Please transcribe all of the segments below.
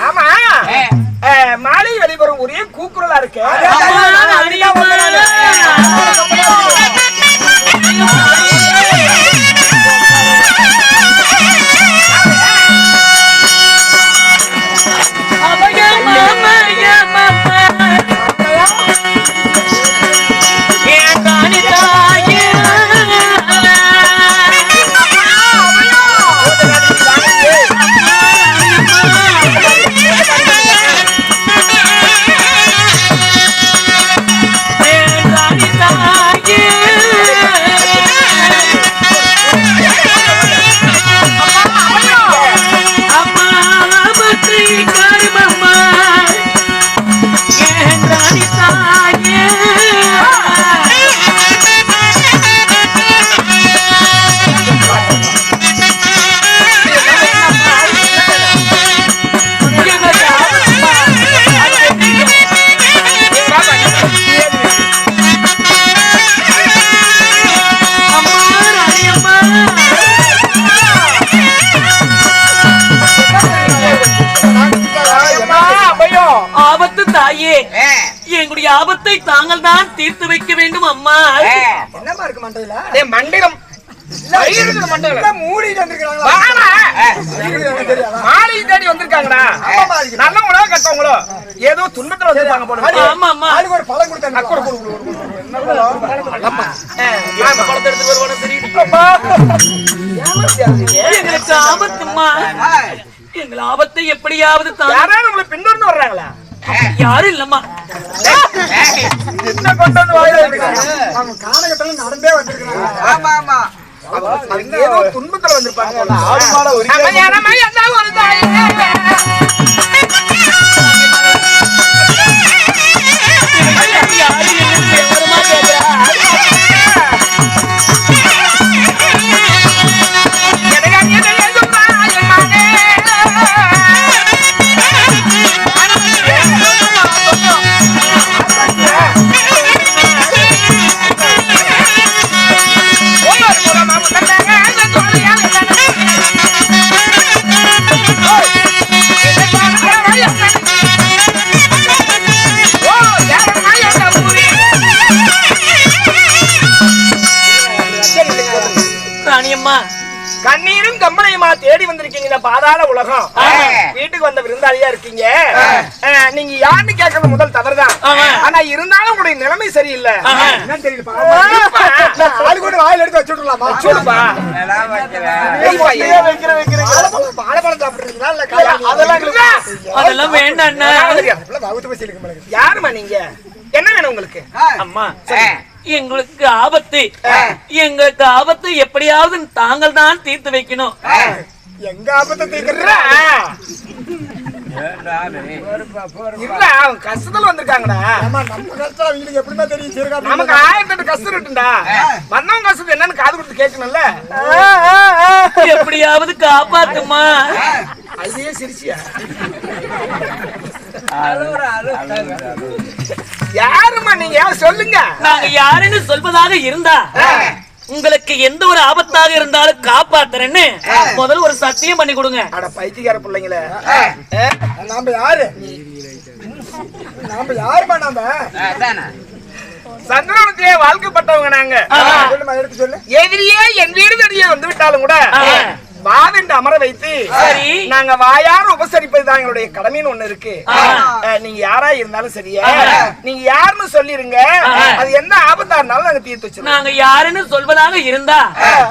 ஆமா மாலை வெளிவரும் ஒரே கூக்குரலா இருக்கு. எங்களுடைய ஆபத்தை தாங்கள் தான் தீர்த்து வைக்க வேண்டும் அம்மா. என்னமா இருக்கு மண்டையில? மண்டிலம் மாலை தேடி வந்திருக்காங்கடா. நல்லவங்களோ கெட்டவங்களோ ஏதோ துன்பத்துல வந்திருப்பாங்க போல. ஒரு பழம் கொடுத்தாங்க. எங்களுக்கு ஆபத்துமா. எங்கள் ஆபத்தை எப்படியாவது யாராவது உங்களை பின்தொடர்ந்து வர்றாங்களா? யாரும் இல்லம்மா. என்ன கொண்டு வந்து காலகட்டத்தில் நடந்தே வந்திருக்காங்க. ஆமா ஆமா ஏதோ துன்பத்துல வந்திருப்பாங்க. கண்ணீரும் கம்பளையுமா தேடி வந்திருக்கீங்க. பாதாள உலகம் வீட்டுக்கு வந்த விருந்தாளியா இருக்கீங்க. நீங்க யாருன்னு கேட்கறது முதல் தவறுதான். ஆனா இருந்தாலும் உங்களுடைய நிலைமை சரியில்லை. வாயில் எடுத்து வச்சுடலாமா? அதெல்லாம் வேண்டாம். யாருமா நீங்க? என்ன வேணும் உங்களுக்கு? அம்மா எங்களுக்கு ஆபத்து. எங்களுக்கு ஆபத்து எப்படியாவது தாங்கள் தான் தீர்த்து வைக்கணும். எங்க ஆபத்தை தீர்க்கிற கஷ்டத்துல வந்திருக்காங்கடா. எப்படிமா தெரியும்? நமக்கு 1008 கஷ்டம் இருக்குண்டா. வந்தவங்க கஷ்டம் என்னன்னு காது கொடுத்து கேட்கணும்ல. எப்படியாவது காப்பாத்துமா. அதையே சிரிச்சியா? யாருமா நீங்க? சொல்லுங்க. நாங்க யாருன்னு சொல்வதாக இருந்தா உங்களுக்கு எந்த ஒரு ஆபத்தாக இருந்தாலும் காப்பாத்துறேன்னு முதல்ல ஒரு சத்தியம் பண்ணி கொடுங்க. அட பைத்தியக்கார பிள்ளைங்களே, நாம யாரு? நாம யாருமா? நாம சந்திரனுக்கே வாழ்க்கப்பட்டவங்க நாங்க. எதிரியே என் வீடு தேடியே வந்து விட்டாலும் கூட வாவென்று அமர வைத்து நாங்க வாயார உபசரிப்பது தான் எங்களுடைய கடமைன்னு ஒண்ணு இருக்கு. நீங்க யாரா இருந்தாலும் சரியா, நீங்க யாருன்னு சொல்லிருங்க. அது என்ன ஆபத்தா இருந்தாலும் நாங்க தீர்த்து வச்சிருக்கோம். நாங்க யாருன்னு சொல்வதாக இருந்தா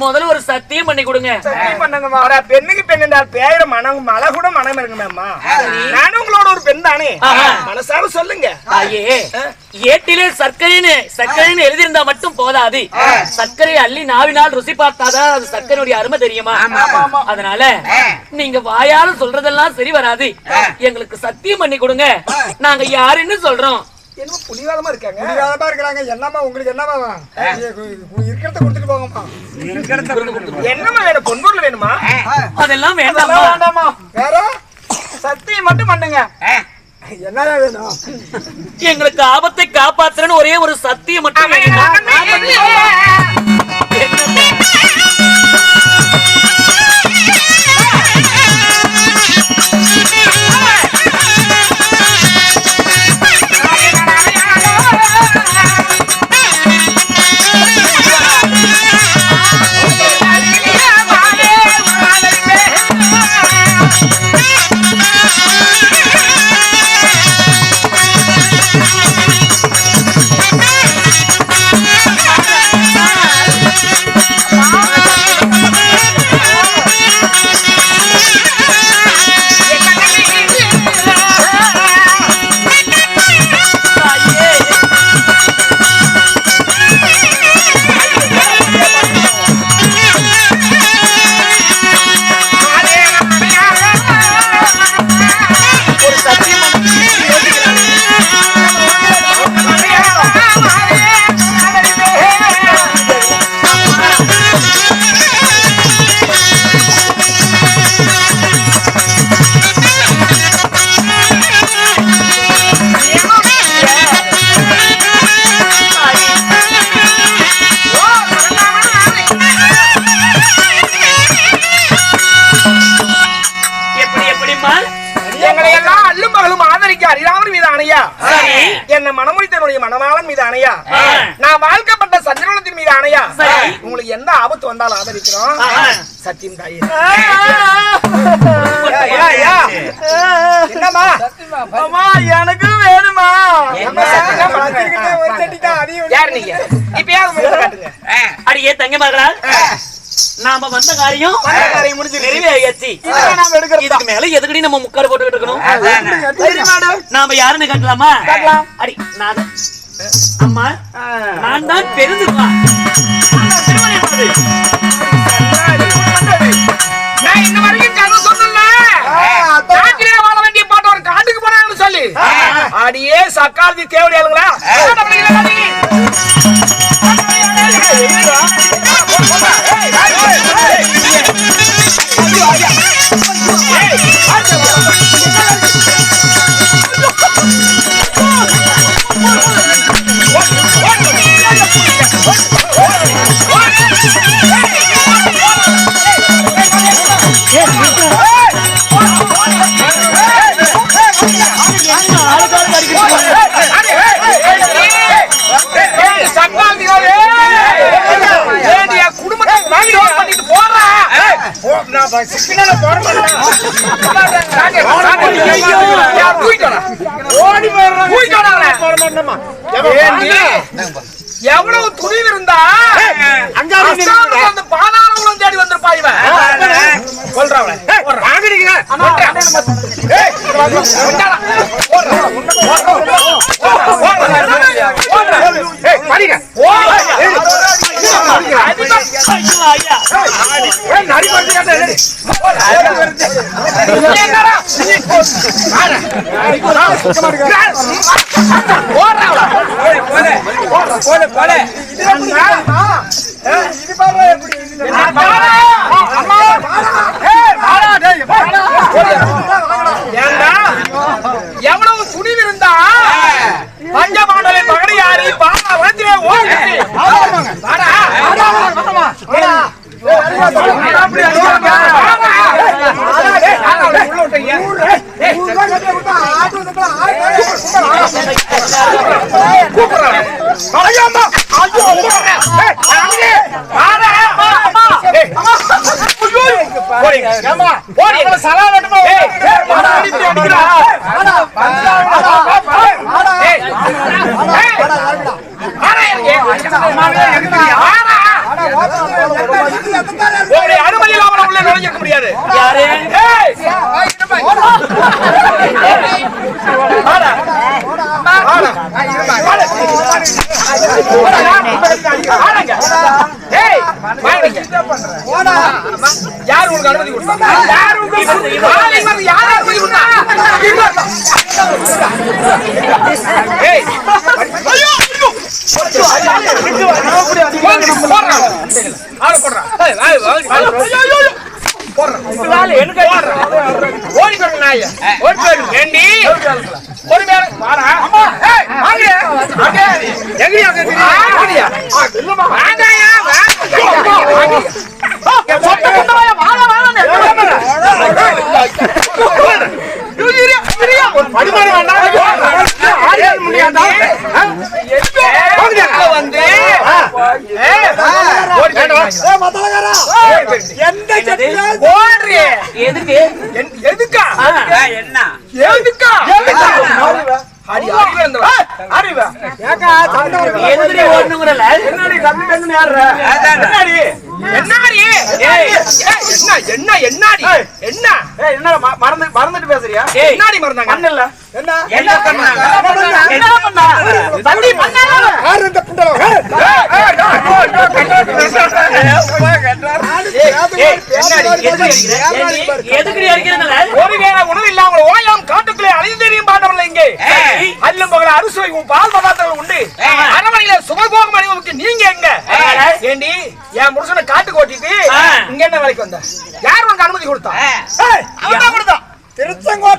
முதல்ல ஒரு சத்தியம் பண்ணி கொடுங்க. சத்தியம் பண்ணுங்க. பெண்ணுக்கு பெண் என்றால் பேர மனம் மழை கூட மனம் இருக்குமே அம்மா. நானும் உங்களோட ஒரு பெண் தானே. மனசார சொல்லுங்க. ஏட்டிலே சர்க்கரைன்னு எழுதியிருந்தா மட்டும் போதாது. சர்க்கரை அள்ளி நாவினால் ருசி பார்த்தாதான் அது சர்க்கரையுடைய அருமை தெரியுமா? அதனால நீங்க வாயால சொல்றதெல்லாம் சரி வராது. எங்களுக்கு சத்தியம் பண்ணி கொடுங்க. நாங்க யாருன்னு சொல்றோம். என்ன புலிவாதமா இருக்காங்க? புலிவாதமா இருக்காங்க. என்னமா உங்களுக்கு என்னமா இருக்கிறத கொடுத்துட்டு போங்கம்மா. என்னமா வேணும்? பொன்பொருள் வேணுமா? அதெல்லாம் வேண்டாமா? வேண்டாமா. வேற சத்தியம் மட்டும் பண்ணுங்க. என்ன வேணும்? எங்களுக்கு ஆபத்தை காப்பாத்துறன்னு ஒரே ஒரு சத்தியம் மட்டும் வேணும். எப்படிமா எங்களை எல்லாம் அல்லும் பகலும் ஆதரிக்க அறியாமல் மீது அணையா, என்ன மனமொழித்தனுடைய மனவாளன் மீது அணையா, நான் வாழ்க்கப்பட்ட சந்திரகுலத்தின் மீது அணையா, உங்களுக்கு எந்த ஆபத்து வந்தாலும் ஆதரிக்கிறோம். சத்தியம் தாயே. என்னம்மா அம்மா எனக்கு வேணுமா? யார் நீங்க? இப்பயாவது காட்டுங்க. அடியே தங்க மகளா, நாம வந்த காரியம் நிறைவேறியாச்சு. இதுக்கு மேல எதுக்கடி நம்ம முக்காடு போட்டுக்கிட்டு இருக்கணும்? நாம யாருன்னு காட்டலாமா? அடி நான் அம்மா, நான் தான் பெருந்துருவா. நான் இன்ன வரைக்கும் கதை சொன்னல, காட்டிலே வாழ வேண்டிய பாட்டு ஒரு காட்டுக்கு போறாங்கன்னு சொல்லி அடியே சக்காலத்தி தேவையாளுங்களா? எவ்வளவு துணிவு இருந்தா அந்த பாதாளம் தேடி வந்திருப்பா இவன். எவ்வளவு துணிவு இருந்தா பஞ்சபாண்டவை பகடையாரி பாலா வளர்த்திலே அனுமதி இல்லாமல் உள்ள நுழைஞ்சிருக்க முடியாது. யார் உங்களுக்கு அனுமதி கொடுத்தா? யார் அனுமதி கொடுத்தா? மறந்துட்டு பேசுறியா? என்னாடி மறந்தாங்க? பண்ணல. என்ன என்ன பண்ணாங்க? என்ன பண்ணா? தள்ளி பண்ணாங்க. யார் இந்த புண்டல? எதுக்கு அடிக்கிறீங்க? ஒருவேளை உணவு இல்லாமல் ஓயாம் காட்டுக்குள்ளே அழிந்து தெரியும் பாட்டவர்கள் இங்கே அல்லும் பகல அறுசுவை பால் பதார்த்தங்கள் உண்டு. அரண்மனையில சுகபோகம் அணிவதற்கு நீங்க எங்க? ஏண்டி என் புருஷனை காட்டுக்கு ஓட்டிட்டு இங்க என்ன வேலைக்கு வந்த? யார் உனக்கு அனுமதி கொடுத்தா? அவன் தான் கொடுத்தான். திருச்செங்கோட்டை